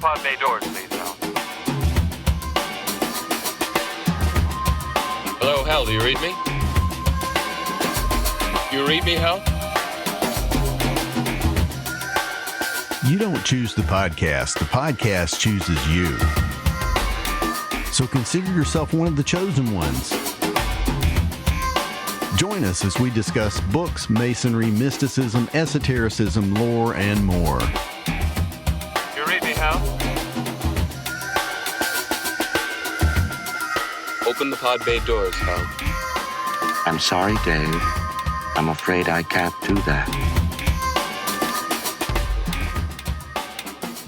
pod bay doors, please, Hal. Hello, Hal, do you read me? You read me, Hal? You don't choose the podcast chooses you. So consider yourself one of the chosen ones. Join us as we discuss books, masonry, mysticism, esotericism, lore, and more. You read me, Hal? Open the pod bay doors, Hal. I'm sorry, Dave. I'm afraid I can't do that.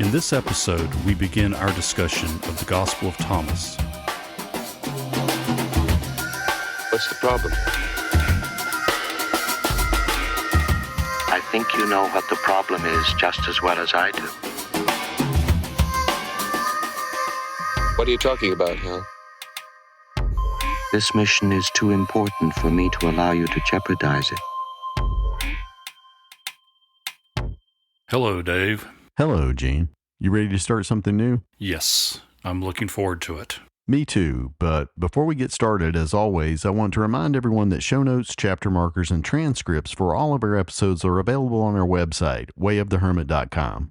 In this episode, we begin our discussion of the Gospel of Thomas. What's the problem? I think you know what the problem is just as well as I do. What are you talking about, Hal? This mission is too important for me to allow you to jeopardize it. Hello, Dave. Hello, Gene. You ready to start something new? Yes, I'm looking forward to it. Me too, but before we get started, as always, I want to remind everyone that show notes, chapter markers, and transcripts for all of our episodes are available on our website, wayofthehermit.com.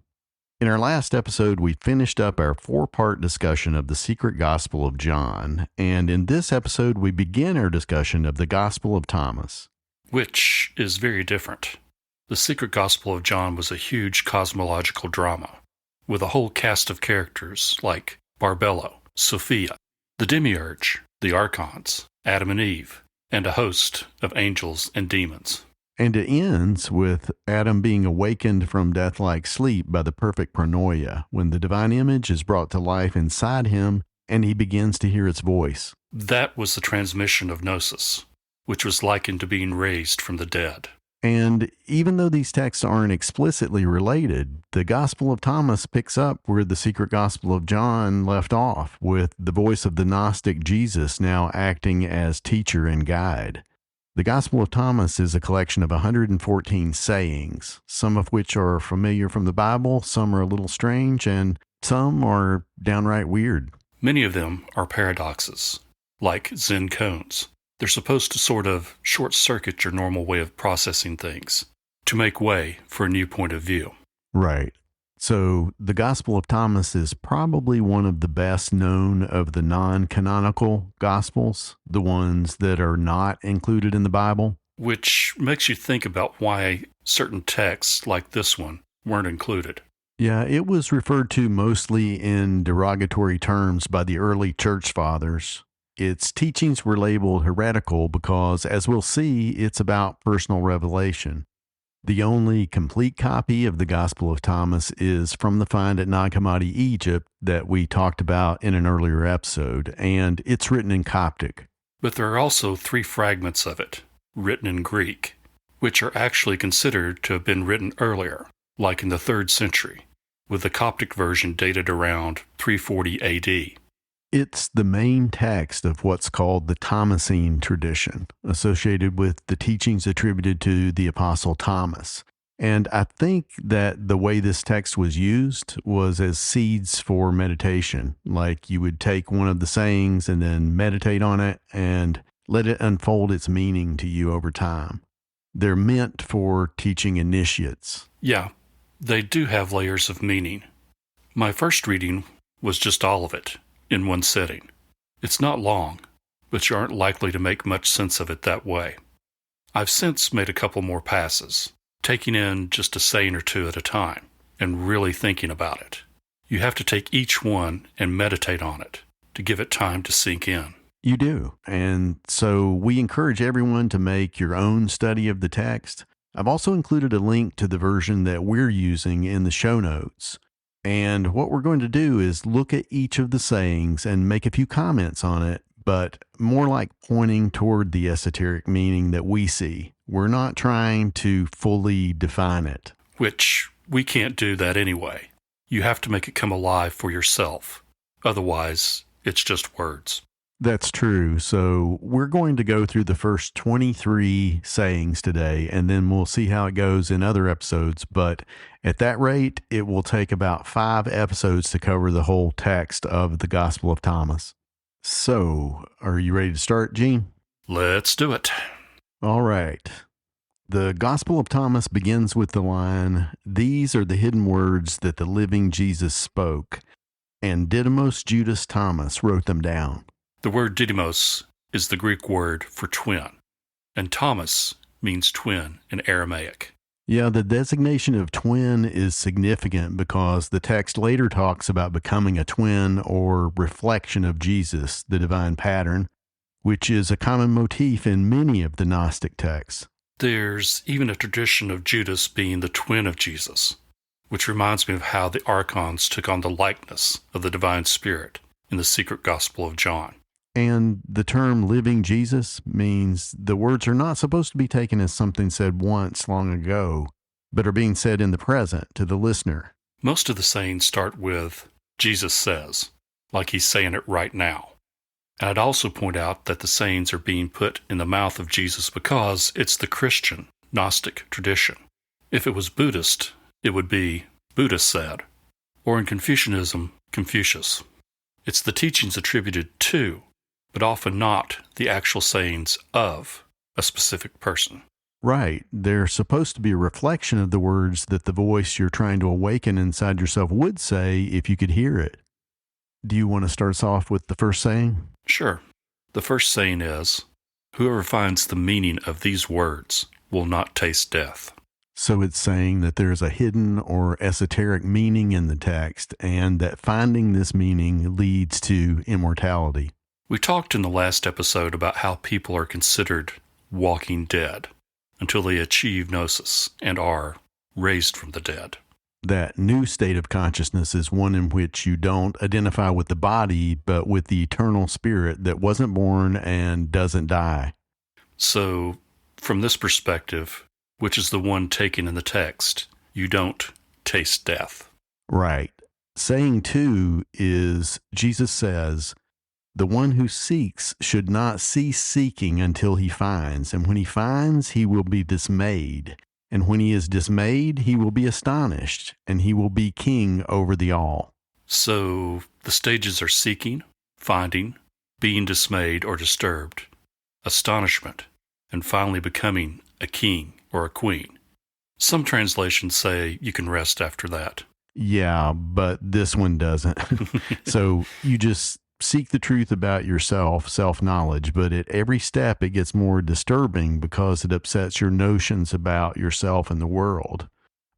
In our last episode, we finished up our 4-part discussion of the secret Gospel of John, and in this episode, we begin our discussion of the Gospel of Thomas. Which is very different. The secret Gospel of John was a huge cosmological drama, with a whole cast of characters like Barbello, Sophia, the Demiurge, the Archons, Adam and Eve, and a host of angels and demons. And it ends with Adam being awakened from death-like sleep by the perfect pronoia, when the divine image is brought to life inside him and he begins to hear its voice. That was the transmission of Gnosis, which was likened to being raised from the dead. And even though these texts aren't explicitly related, the Gospel of Thomas picks up where the secret Gospel of John left off, with the voice of the Gnostic Jesus now acting as teacher and guide. The Gospel of Thomas is a collection of 114 sayings, some of which are familiar from the Bible, some are a little strange, and some are downright weird. Many of them are paradoxes, like Zen koans. They're supposed to sort of short-circuit your normal way of processing things, to make way for a new point of view. Right. So the Gospel of Thomas is probably one of the best known of the non-canonical Gospels, the ones that are not included in the Bible. Which makes you think about why certain texts, like this one, weren't included. Yeah, it was referred to mostly in derogatory terms by the early church fathers. Its teachings were labeled heretical because, as we'll see, it's about personal revelation. The only complete copy of the Gospel of Thomas is from the find at Nag Hammadi, Egypt, that we talked about in an earlier episode, and it's written in Coptic. But there are also 3 fragments of it, written in Greek, which are actually considered to have been written earlier, like in the 3rd century, with the Coptic version dated around 340 AD. It's the main text of what's called the Thomasine Tradition, associated with the teachings attributed to the Apostle Thomas. And I think that the way this text was used was as seeds for meditation, like you would take one of the sayings and then meditate on it and let it unfold its meaning to you over time. They're meant for teaching initiates. Yeah, they do have layers of meaning. My first reading was just all of it, in one sitting. It's not long, but you aren't likely to make much sense of it that way. I've since made a couple more passes, taking in just a saying or two at a time, and really thinking about it. You have to take each one and meditate on it to give it time to sink in. You do. And so we encourage everyone to make your own study of the text. I've also included a link to the version that we're using in the show notes. And what we're going to do is look at each of the sayings and make a few comments on it, but more like pointing toward the esoteric meaning that we see. We're not trying to fully define it. Which we can't do that anyway. You have to make it come alive for yourself. Otherwise, it's just words. That's true. So we're going to go through the first 23 sayings today, and then we'll see how it goes in other episodes. But at that rate, it will take about 5 episodes to cover the whole text of the Gospel of Thomas. So, are you ready to start, Gene? Let's do it. All right. The Gospel of Thomas begins with the line, "These are the hidden words that the living Jesus spoke, and Didymus Judas Thomas wrote them down." The word Didymos is the Greek word for twin, and Thomas means twin in Aramaic. Yeah, the designation of twin is significant because the text later talks about becoming a twin or reflection of Jesus, the divine pattern, which is a common motif in many of the Gnostic texts. There's even a tradition of Judas being the twin of Jesus, which reminds me of how the archons took on the likeness of the divine spirit in the secret Gospel of John. And the term living Jesus means the words are not supposed to be taken as something said once long ago, but are being said in the present to the listener. Most of the sayings start with, Jesus says, like he's saying it right now. And I'd also point out that the sayings are being put in the mouth of Jesus because it's the Christian, Gnostic tradition. If it was Buddhist, it would be, Buddha said, or in Confucianism, Confucius. It's the teachings attributed to, but often not the actual sayings of a specific person. Right. They're supposed to be a reflection of the words that the voice you're trying to awaken inside yourself would say if you could hear it. Do you want to start us off with the first saying? Sure. The first saying is, whoever finds the meaning of these words will not taste death. So it's saying that there's a hidden or esoteric meaning in the text, and that finding this meaning leads to immortality. We talked in the last episode about how people are considered walking dead until they achieve gnosis and are raised from the dead. That new state of consciousness is one in which you don't identify with the body, but with the eternal spirit that wasn't born and doesn't die. So, from this perspective, which is the one taken in the text, you don't taste death. Right. Saying 2 is, Jesus says, the one who seeks should not cease seeking until he finds, and when he finds, he will be dismayed. And when he is dismayed, he will be astonished, and he will be king over the all. So the stages are seeking, finding, being dismayed or disturbed, astonishment, and finally becoming a king or a queen. Some translations say you can rest after that. Yeah, but this one doesn't. So you just seek the truth about yourself, self-knowledge, but at every step it gets more disturbing because it upsets your notions about yourself and the world.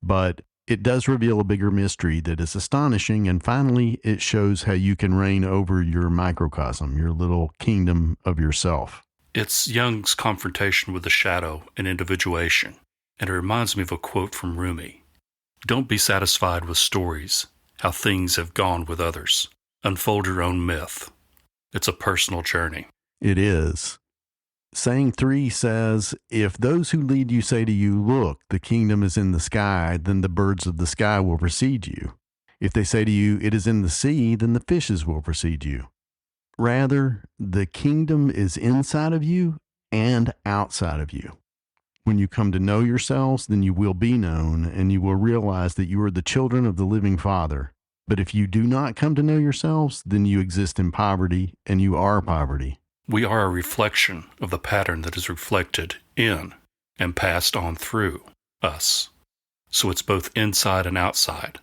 But it does reveal a bigger mystery that is astonishing, and finally it shows how you can reign over your microcosm, your little kingdom of yourself. It's Jung's confrontation with the shadow and individuation, and it reminds me of a quote from Rumi. Don't be satisfied with stories, how things have gone with others. Unfold your own myth. It's a personal journey. It is. Saying 3 says, if those who lead you say to you, look, the kingdom is in the sky, then the birds of the sky will precede you. If they say to you, it is in the sea, then the fishes will precede you. Rather, the kingdom is inside of you and outside of you. When you come to know yourselves, then you will be known, and you will realize that you are the children of the living Father. But if you do not come to know yourselves, then you exist in poverty, and you are poverty. We are a reflection of the pattern that is reflected in and passed on through us. So it's both inside and outside,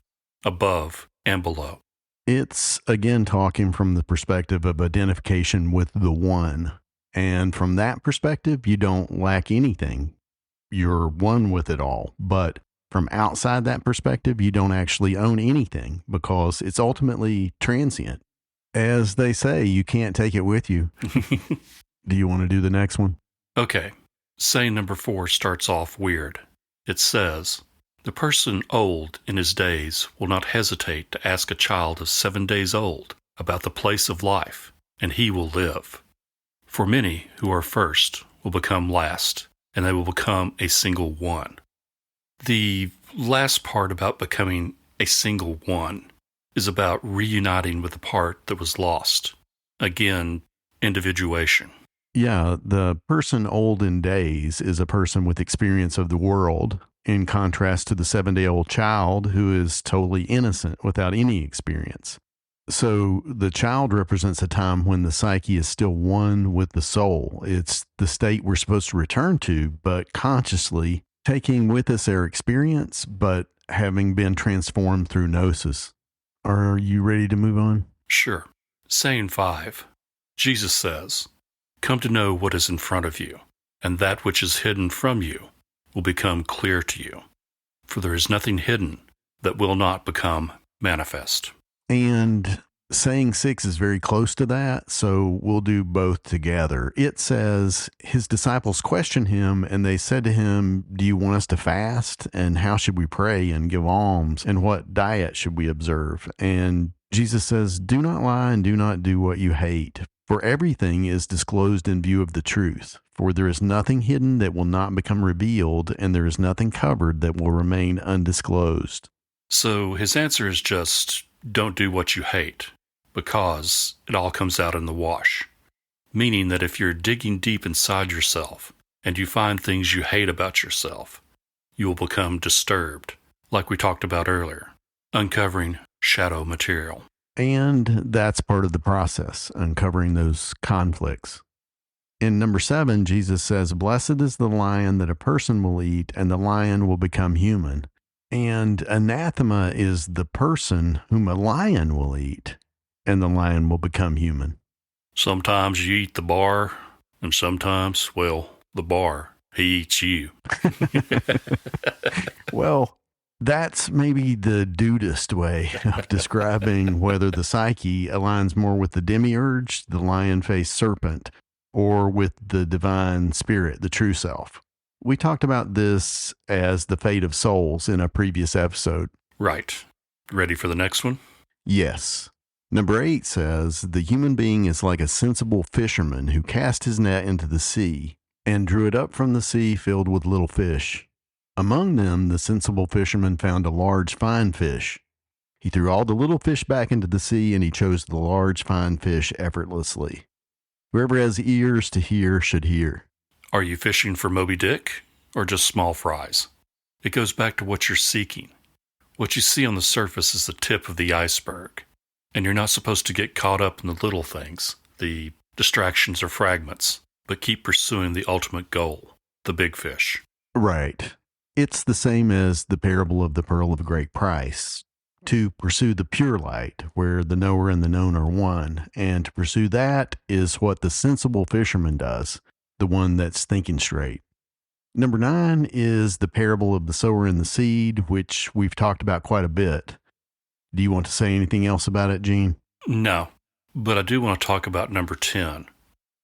above and below. It's, again, talking from the perspective of identification with the One. And from that perspective, you don't lack anything. You're one with it all. But from outside that perspective, you don't actually own anything because it's ultimately transient. As they say, you can't take it with you. Do you want to do the next one? Okay. Saying number 4 starts off weird. It says, the person old in his days will not hesitate to ask a child of 7 days old about the place of life, and he will live. For many who are first will become last, and they will become a single one. The last part about becoming a single one is about reuniting with the part that was lost. Again, individuation. Yeah, the person old in days is a person with experience of the world, in contrast to the 7-day-old child who is totally innocent without any experience. So the child represents a time when the psyche is still one with the soul. It's the state we're supposed to return to, but consciously taking with us our experience, but having been transformed through gnosis. Are you ready to move on? Sure. Saying 5. Jesus says, "Come to know what is in front of you, and that which is hidden from you will become clear to you. For there is nothing hidden that will not become manifest." And saying 6 is very close to that, so we'll do both together. It says, his disciples questioned him, and they said to him, "Do you want us to fast? And how should we pray and give alms? And what diet should we observe?" And Jesus says, "Do not lie and do not do what you hate, for everything is disclosed in view of the truth. For there is nothing hidden that will not become revealed, and there is nothing covered that will remain undisclosed." So his answer is just, don't do what you hate, because it all comes out in the wash. Meaning that if you're digging deep inside yourself and you find things you hate about yourself, you will become disturbed, like we talked about earlier, uncovering shadow material. And that's part of the process, uncovering those conflicts. In number 7, Jesus says, "Blessed is the lion that a person will eat, and the lion will become human." And anathema is the person whom a lion will eat, and the lion will become human. Sometimes you eat the bar, and sometimes, well, the bar, he eats you. Well, that's maybe the dudist way of describing whether the psyche aligns more with the demiurge, the lion-faced serpent, or with the divine spirit, the true self. We talked about this as the fate of souls in a previous episode. Right. Ready for the next one? Yes. Number 8 says, "The human being is like a sensible fisherman who cast his net into the sea and drew it up from the sea filled with little fish. Among them, the sensible fisherman found a large fine fish. He threw all the little fish back into the sea, and he chose the large fine fish effortlessly. Whoever has ears to hear should hear." Are you fishing for Moby Dick or just small fries? It goes back to what you're seeking. What you see on the surface is the tip of the iceberg, and you're not supposed to get caught up in the little things, the distractions or fragments, but keep pursuing the ultimate goal, the big fish. Right. It's the same as the parable of the pearl of great price. To pursue the pure light, where the knower and the known are one, and to pursue that is what the sensible fisherman does, the one that's thinking straight. Number 9 is the parable of the sower and the seed, which we've talked about quite a bit. Do you want to say anything else about it, Gene? No, but I do want to talk about number 10,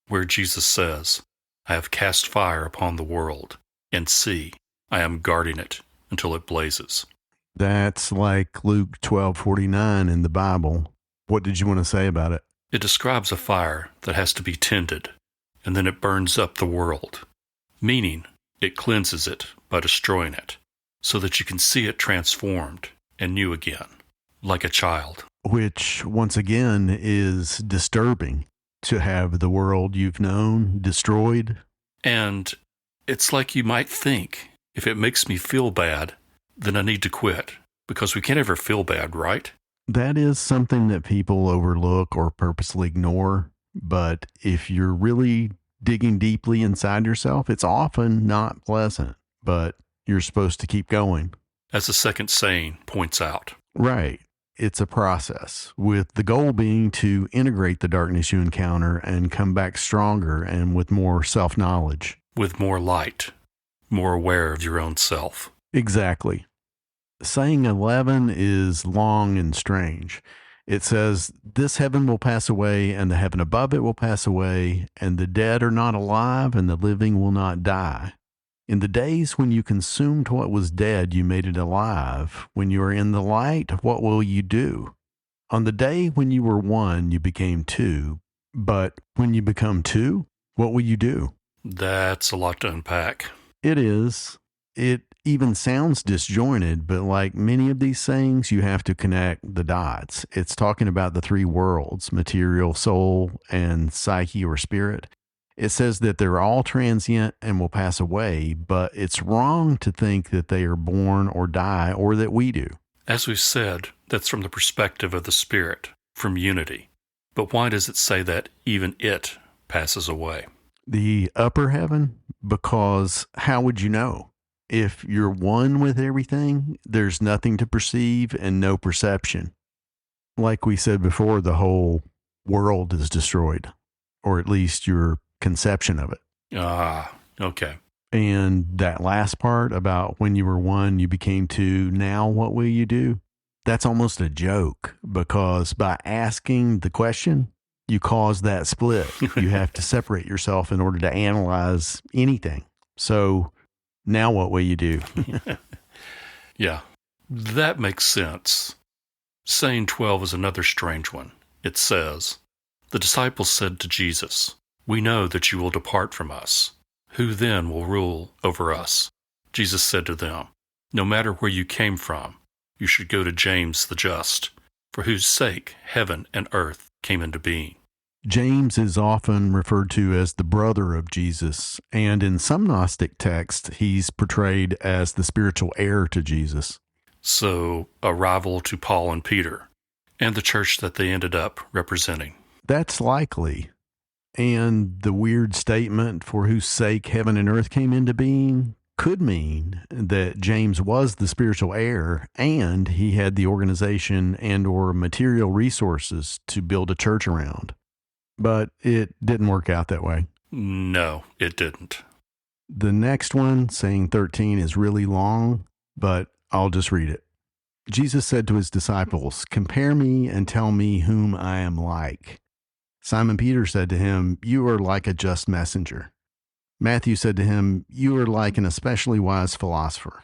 where Jesus says, "I have cast fire upon the world, and see, I am guarding it until it blazes." That's like Luke 12:49 in the Bible. What did you want to say about it? It describes a fire that has to be tended, and then it burns up the world, meaning it cleanses it by destroying it, so that you can see it transformed and new again, like a child. Which, once again, is disturbing, to have the world you've known destroyed. And it's like you might think, if it makes me feel bad, then I need to quit, because we can't ever feel bad, right? That is something that people overlook or purposely ignore. But if you're really digging deeply inside yourself, it's often not pleasant, but you're supposed to keep going. As the second saying points out. Right. It's a process, with the goal being to integrate the darkness you encounter and come back stronger and with more self-knowledge. With more light, more aware of your own self. Exactly. Saying 11 is long and strange. It says, "This heaven will pass away, and the heaven above it will pass away, and the dead are not alive, and the living will not die. In the days when you consumed what was dead, you made it alive. When you are in the light, what will you do? On the day when you were one, you became two. But when you become two, what will you do?" That's a lot to unpack. It is. It even sounds disjointed, but like many of these things, you have to connect the dots. It's talking about the three worlds, material, soul, and psyche or spirit. It says that they're all transient and will pass away, but it's wrong to think that they are born or die or that we do. As we've said, that's from the perspective of the spirit, from unity. But why does it say that even it passes away? The upper heaven? Because how would you know? If you're one with everything, there's nothing to perceive and no perception. Like we said before, the whole world is destroyed, or at least your conception of it. Ah, okay. And that last part about when you were one, you became two. Now what will you do? That's almost a joke, because by asking the question, you cause that split. You have to separate yourself in order to analyze anything. So now what will you do? Yeah, that makes sense. Saying 12 is another strange one. It says, "The disciples said to Jesus, 'We know that you will depart from us. Who then will rule over us?' Jesus said to them, 'No matter where you came from, you should go to James the Just, for whose sake heaven and earth came into being.'" James is often referred to as the brother of Jesus, and in some Gnostic texts, he's portrayed as the spiritual heir to Jesus. So, a rival to Paul and Peter, and the church that they ended up representing. That's likely. And the weird statement, "for whose sake heaven and earth came into being," could mean that James was the spiritual heir and he had the organization and or material resources to build a church around. But it didn't work out that way. No, it didn't. The next one, saying 13, is really long, but I'll just read it. Jesus said to his disciples, "Compare me and tell me whom I am like." Simon Peter said to him, "You are like a just messenger." Matthew said to him, "You are like an especially wise philosopher."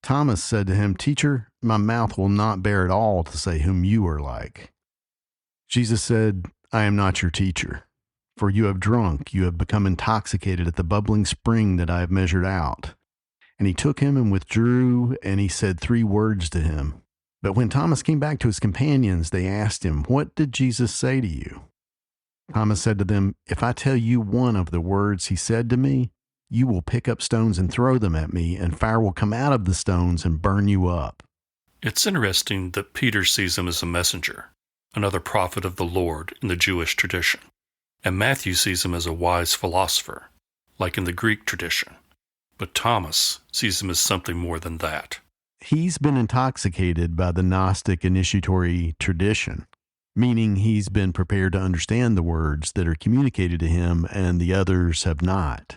Thomas said to him, "Teacher, my mouth will not bear at all to say whom you are like." Jesus said, "I am not your teacher, for you have drunk, you have become intoxicated at the bubbling spring that I have measured out." And he took him and withdrew, and he said 3 words to him. But when Thomas came back to his companions, they asked him, "What did Jesus say to you?" Thomas said to them, "If I tell you one of the words he said to me, you will pick up stones and throw them at me, and fire will come out of the stones and burn you up." It's interesting that Peter sees him as a messenger, another prophet of the Lord in the Jewish tradition, and Matthew sees him as a wise philosopher, like in the Greek tradition. But Thomas sees him as something more than that. He's been intoxicated by the Gnostic initiatory tradition, meaning he's been prepared to understand the words that are communicated to him and the others have not.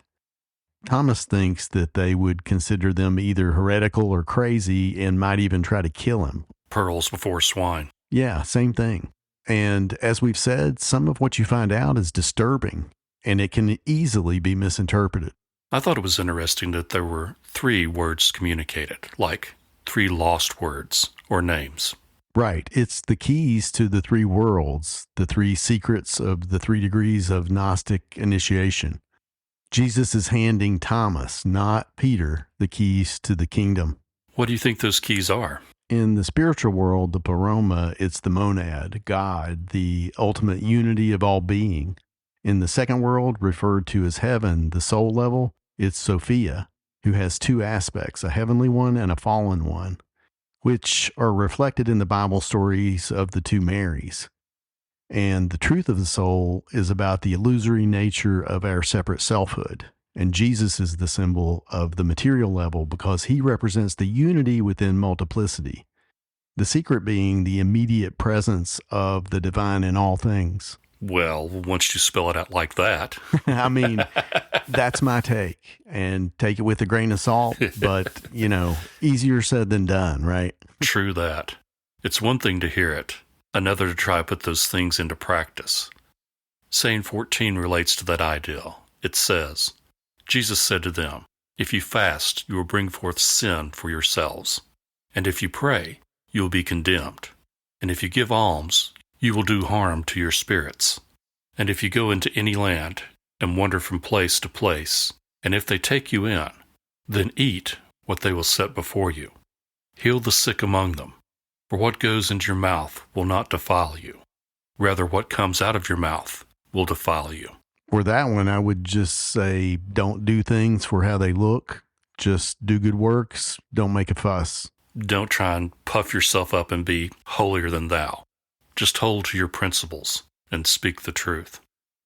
Thomas thinks that they would consider them either heretical or crazy and might even try to kill him. Pearls before swine. Yeah, same thing. And as we've said, some of what you find out is disturbing, and it can easily be misinterpreted. I thought it was interesting that there were 3 words communicated, like 3 lost words or names. Right. It's the keys to the 3 worlds, the 3 secrets of the 3 degrees of Gnostic initiation. Jesus is handing Thomas, not Peter, the keys to the kingdom. What do you think those keys are? In the spiritual world, the pleroma, it's the monad, God, the ultimate unity of all being. In the second world, referred to as heaven, the soul level, it's Sophia, who has 2 aspects, a heavenly one and a fallen one, which are reflected in the Bible stories of the 2 Marys. And the truth of the soul is about the illusory nature of our separate selfhood. And Jesus is the symbol of the material level because he represents the unity within multiplicity, the secret being the immediate presence of the divine in all things. Well, once you spell it out like that. I mean, that's my take, and take it with a grain of salt, but, easier said than done, right? True that. It's one thing to hear it, another to try to put those things into practice. Saying 14 relates to that ideal. It says, Jesus said to them, "If you fast, you will bring forth sin for yourselves. And if you pray, you will be condemned. And if you give alms, you will do harm to your spirits. And if you go into any land and wander from place to place, and if they take you in, then eat what they will set before you. Heal the sick among them, for what goes into your mouth will not defile you. Rather, what comes out of your mouth will defile you. For that one, I would just say, don't do things for how they look. Just do good works. Don't make a fuss. Don't try and puff yourself up and be holier than thou. Just hold to your principles and speak the truth.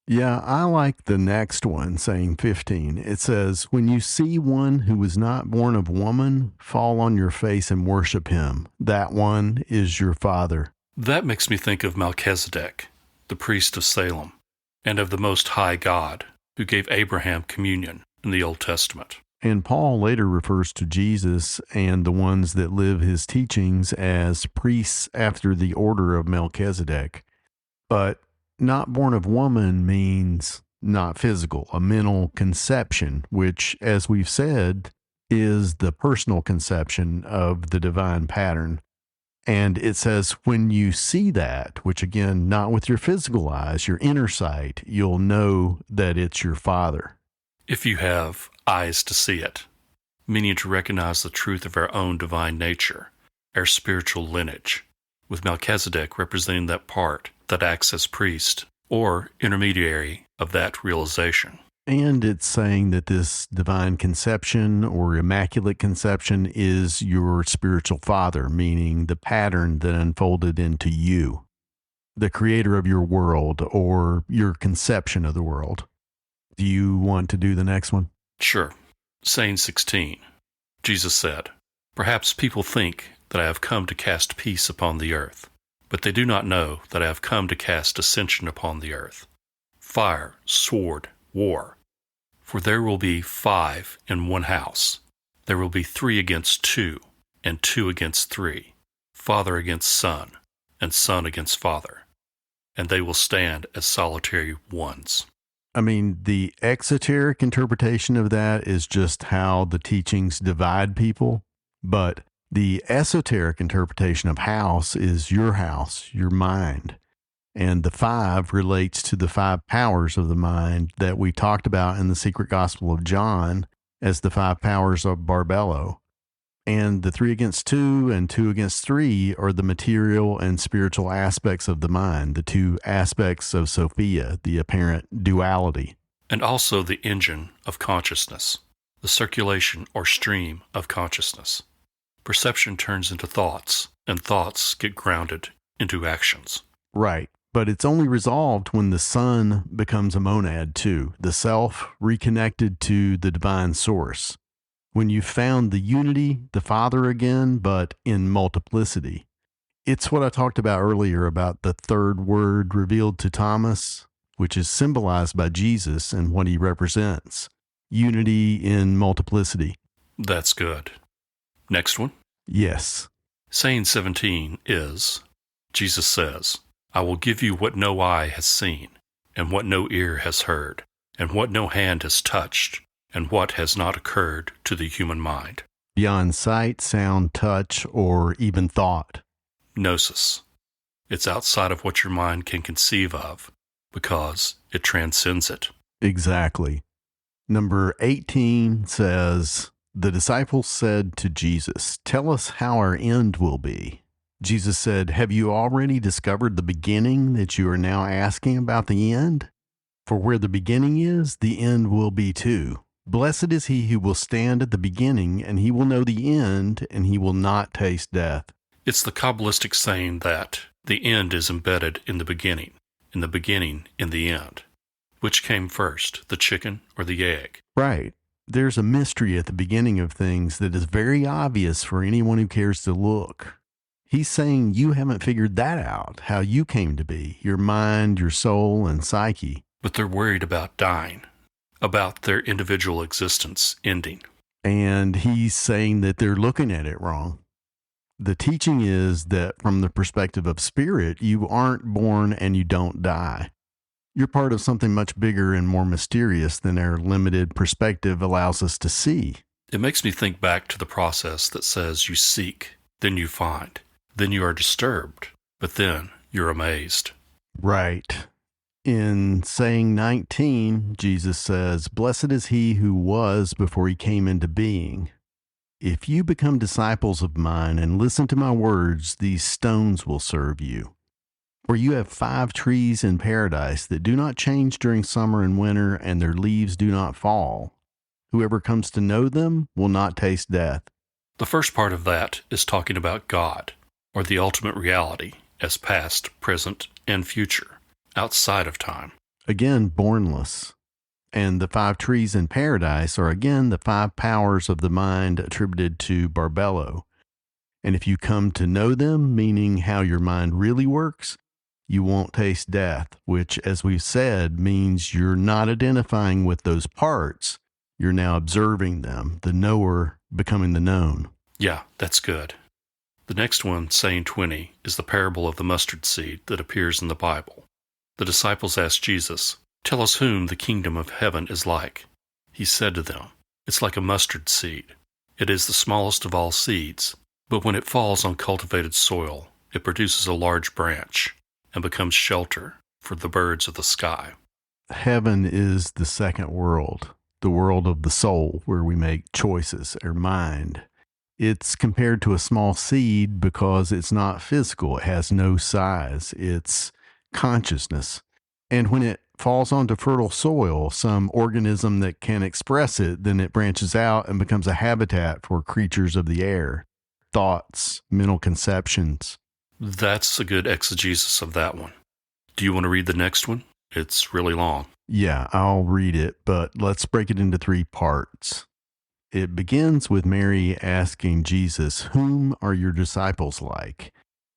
Yeah, I like the next one, saying 15. It says, when you see one who was not born of woman, fall on your face and worship him. That one is your father. That makes me think of Melchizedek, the priest of Salem, and of the Most High God, who gave Abraham communion in the Old Testament. And Paul later refers to Jesus and the ones that live his teachings as priests after the order of Melchizedek. But not born of woman means not physical, a mental conception, which, as we've said, is the personal conception of the divine pattern. And it says, when you see that, which again, not with your physical eyes, your inner sight, you'll know that it's your Father. If you have eyes to see it, meaning to recognize the truth of our own divine nature, our spiritual lineage, with Melchizedek representing that part that acts as priest or intermediary of that realization. And it's saying that this divine conception or immaculate conception is your spiritual father, meaning the pattern that unfolded into you, the creator of your world or your conception of the world. Do you want to do the next one? Sure. Saying 16, Jesus said, perhaps people think that I have come to cast peace upon the earth, but they do not know that I have come to cast dissension upon the earth. Fire, sword, war. For there will be 5 in one house. There will be 3 against 2, and 2 against 3, father against son, and son against father. And they will stand as solitary ones. I mean, the exoteric interpretation of that is just how the teachings divide people, but the esoteric interpretation of house is your house, your mind. And the 5 relates to the 5 powers of the mind that we talked about in the Secret Gospel of John as the 5 powers of Barbello. And the 3 against 2 and 2 against 3 are the material and spiritual aspects of the mind, the 2 aspects of Sophia, the apparent duality. And also the engine of consciousness, the circulation or stream of consciousness. Perception turns into thoughts, and thoughts get grounded into actions. Right. But it's only resolved when the son becomes a monad too, the self reconnected to the divine source. When you've found the unity, the Father again, but in multiplicity. It's what I talked about earlier about the third word revealed to Thomas, which is symbolized by Jesus and what he represents. Unity in multiplicity. That's good. Next one. Yes. Saying 17 is, Jesus says, I will give you what no eye has seen, and what no ear has heard, and what no hand has touched, and what has not occurred to the human mind. Beyond sight, sound, touch, or even thought. Gnosis. It's outside of what your mind can conceive of, because it transcends it. Exactly. Number 18 says, the disciples said to Jesus, tell us how our end will be. Jesus said, have you already discovered the beginning that you are now asking about the end? For where the beginning is, the end will be too. Blessed is he who will stand at the beginning, and he will know the end, and he will not taste death. It's the Kabbalistic saying that the end is embedded in the beginning in the end. Which came first, the chicken or the egg? Right. There's a mystery at the beginning of things that is very obvious for anyone who cares to look. He's saying you haven't figured that out, how you came to be, your mind, your soul, and psyche. But they're worried about dying, about their individual existence ending. And he's saying that they're looking at it wrong. The teaching is that from the perspective of spirit, you aren't born and you don't die. You're part of something much bigger and more mysterious than our limited perspective allows us to see. It makes me think back to the process that says you seek, then you find. Then you are disturbed, but then you're amazed. Right. In saying 19, Jesus says, blessed is he who was before he came into being. If you become disciples of mine and listen to my words, these stones will serve you. For you have 5 trees in paradise that do not change during summer and winter, and their leaves do not fall. Whoever comes to know them will not taste death. The first part of that is talking about God, or the ultimate reality, as past, present, and future, outside of time. Again, bornless. And the 5 trees in paradise are again the 5 powers of the mind attributed to Barbello. And if you come to know them, meaning how your mind really works, you won't taste death, which, as we've said, means you're not identifying with those parts. You're now observing them, the knower becoming the known. Yeah, that's good. The next one, saying 20, is the parable of the mustard seed that appears in the Bible. The disciples asked Jesus, "Tell us whom the kingdom of heaven is like." He said to them, "It's like a mustard seed. It is the smallest of all seeds, but when it falls on cultivated soil, it produces a large branch and becomes shelter for the birds of the sky." Heaven is the second world, the world of the soul, where we make choices, our mind. It's compared to a small seed because it's not physical. It has no size. It's consciousness. And when it falls onto fertile soil, some organism that can express it, then it branches out and becomes a habitat for creatures of the air, thoughts, mental conceptions. That's a good exegesis of that one. Do you want to read the next one? It's really long. Yeah, I'll read it, but let's break it into 3 parts. It begins with Mary asking Jesus, "Whom are your disciples like?"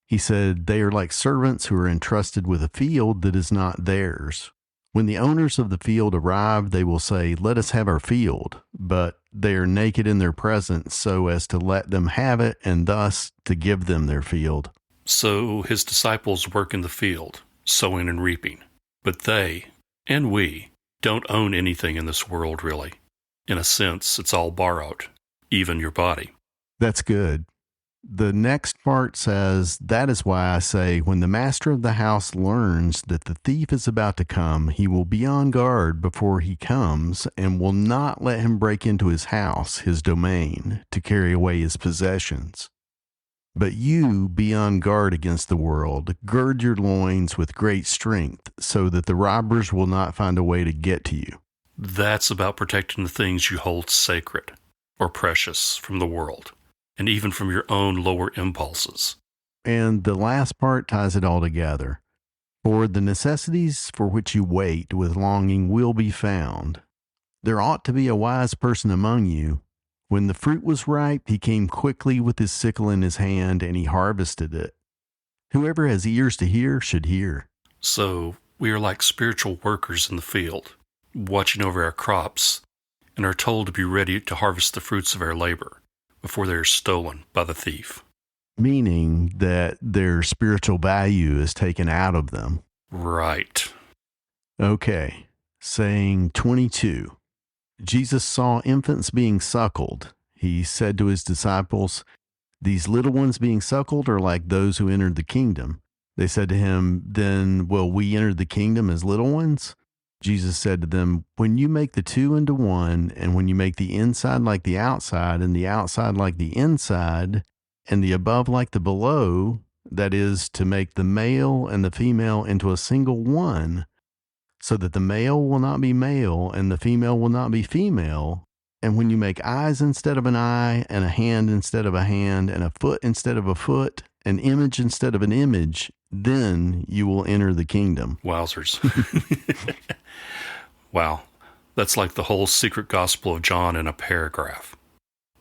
He said, "They are like servants who are entrusted with a field that is not theirs. When the owners of the field arrive, they will say, 'Let us have our field.' But they are naked in their presence so as to let them have it and thus to give them their field." So his disciples work in the field, sowing and reaping. But they, and we, don't own anything in this world, really. In a sense, it's all borrowed, even your body. That's good. The next part says, "That is why I say, when the master of the house learns that the thief is about to come, he will be on guard before he comes and will not let him break into his house, his domain, to carry away his possessions. But you be on guard against the world. Gird your loins with great strength so that the robbers will not find a way to get to you." That's about protecting the things you hold sacred or precious from the world, and even from your own lower impulses. And the last part ties it all together. "For the necessities for which you wait with longing will be found. There ought to be a wise person among you. When the fruit was ripe, he came quickly with his sickle in his hand, and he harvested it. Whoever has ears to hear should hear." So we are like spiritual workers in the field, watching over our crops, and are told to be ready to harvest the fruits of our labor before they are stolen by the thief. Meaning that their spiritual value is taken out of them. Right. Okay. Saying 22. Jesus saw infants being suckled. He said to his disciples, "These little ones being suckled are like those who entered the kingdom." They said to him, "Then will we enter the kingdom as little ones?" Jesus said to them, "When you make the 2 into 1, and when you make the inside like the outside, and the outside like the inside, and the above like the below, that is, to make the male and the female into a single one, so that the male will not be male and the female will not be female, and when you make eyes instead of an eye, and a hand instead of a hand, and a foot instead of a foot, an image instead of an image, then you will enter the kingdom." Wowzers. Wow. That's like the whole secret gospel of John in a paragraph.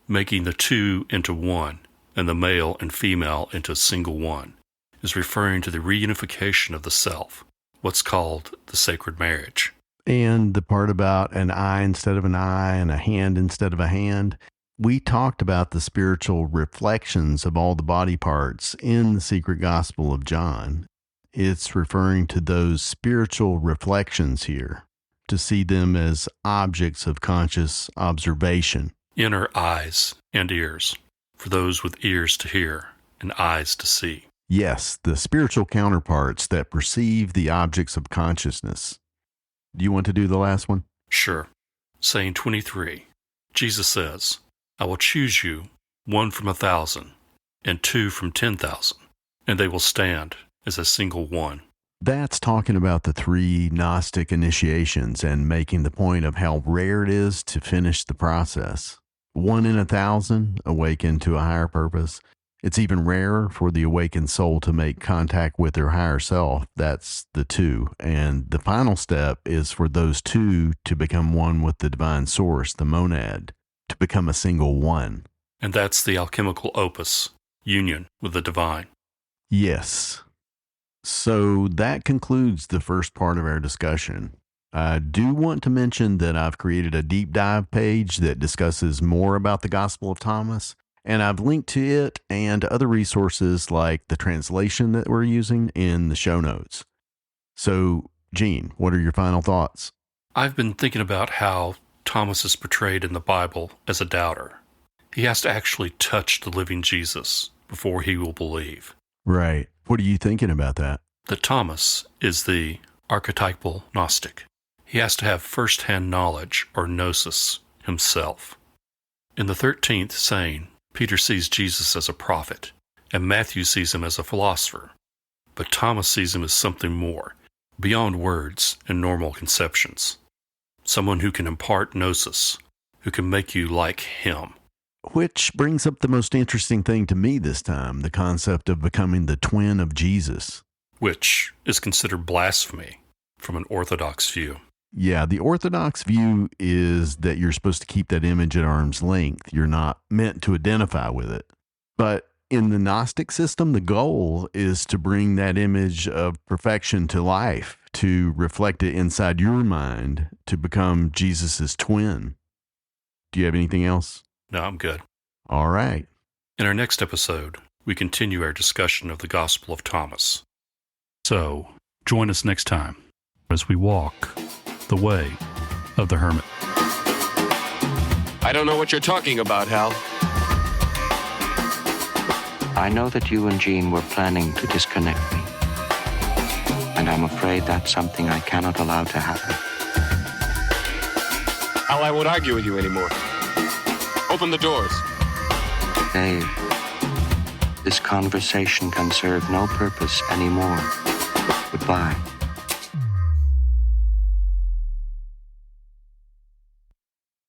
Making the 2 into 1 and the male and female into a single one is referring to the reunification of the self, what's called the sacred marriage. And the part about an eye instead of an eye and a hand instead of a hand, we talked about the spiritual reflections of all the body parts in the secret gospel of John. It's referring to those spiritual reflections here, to see them as objects of conscious observation. Inner eyes and ears, for those with ears to hear and eyes to see. Yes, the spiritual counterparts that perceive the objects of consciousness. Do you want to do the last one? Sure. Saying 23, Jesus says, "I will choose you 1 from 1,000, and 2 from 10,000, and they will stand as a single one. That's talking about the 3 Gnostic initiations and making the point of how rare it is to finish the process. 1 in 1,000 awaken to a higher purpose. It's even rarer for the awakened soul to make contact with their higher self. That's the 2. And the final step is for those 2 to become one with the divine source, the monad, to become a single one. And that's the alchemical opus, union with the divine. Yes. So that concludes the first part of our discussion. I do want to mention that I've created a deep dive page that discusses more about the Gospel of Thomas, and I've linked to it and other resources like the translation that we're using in the show notes. So, Gene, what are your final thoughts? I've been thinking about how Thomas is portrayed in the Bible as a doubter. He has to actually touch the living Jesus before he will believe. Right. What are you thinking about that? That Thomas is the archetypal Gnostic. He has to have first-hand knowledge, or gnosis, himself. In the 13th saying, Peter sees Jesus as a prophet, and Matthew sees him as a philosopher. But Thomas sees him as something more, beyond words and normal conceptions. Someone who can impart gnosis, who can make you like him. Which brings up the most interesting thing to me this time, the concept of becoming the twin of Jesus. Which is considered blasphemy from an Orthodox view. Yeah, the Orthodox view is that you're supposed to keep that image at arm's length. You're not meant to identify with it. But in the Gnostic system, the goal is to bring that image of perfection to life, to reflect it inside your mind, to become Jesus's twin. Do you have anything else? No, I'm good. All right. In our next episode, we continue our discussion of the Gospel of Thomas. So, join us next time as we walk the way of the Hermit. I don't know what you're talking about, Hal. I know that you and Jean were planning to disconnect me. And I'm afraid that's something I cannot allow to happen. Hal, I won't argue with you anymore. Open the doors. Dave, this conversation can serve no purpose anymore. Goodbye.